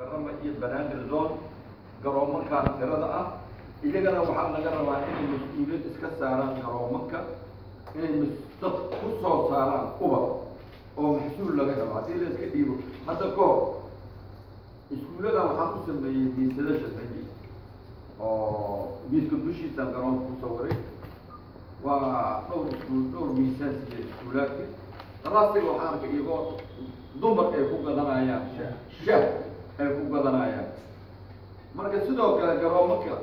المكرمة هي بنادر زون قروا مكة ترى إذا كانوا وحنا قروا إن المسؤولين إسكساران قروا مكة إن المستقصوا صاران قبر أو محسول لك هذا إلا إسكديرو هذا كور إسكولة لو حنقص من سلاشة هذي أو بيسكتوشي تنقرون مصورين ودور إسكول دور ميساس إسكولات راسي وحنا كيقول دمر أيكو قدنايا شاب أيكو قدنايا marka sidoo kale garoomaka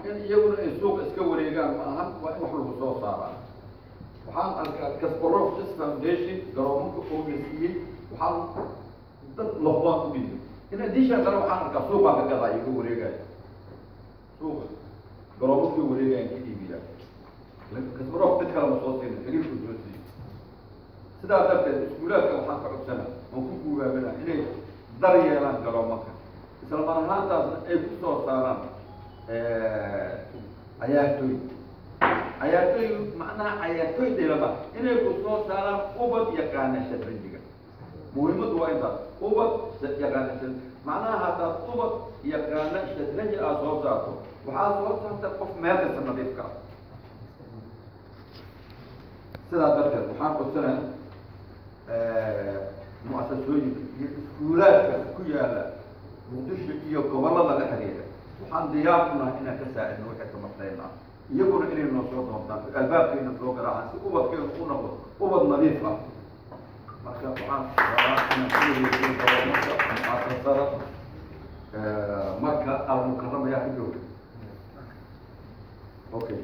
in iyaguna ay suuq iska wareegaan ma ahan waa in wax lagu soo saaraa waxaan arkaa Kasparov Foundation garoomaka oo geesiyay waxaan dad looban u dhigay in addition kale waxaan arkaa suuqa ka gadaa iyagu wareegaya suuqa garoomaka wareegaya ka iibiya Kasparov dad kale ma soo siin xiriirku joogtay sidaa darteed iskuulaadka waxaan ka codsanaa oo ku guubaabana inay daryeelaan garoomaka سلمان هذا إبصار صارم آياتي معناه آياتي دلما إنه إبصار صارم أوبد يكانه شدريجا مهمة وايدا أوبد يكانه شد معناه هذا أوبد يكانه شدريجا أساساته وحاسوات تقف مات السنة سلا بركة محاكو سنة مؤسسوي سكولات كيالا مقدشة iyo gobolada la xiriira waxaan diyaarnahay inaan ka saacidno waxa ka maqnayna iyaguna inay noo soo doontaan albaabkeena soo garaacaan si ubadkeena u noqdo ubad nadiif ah marka waxaan marka al-mukarrama yaa jooga okay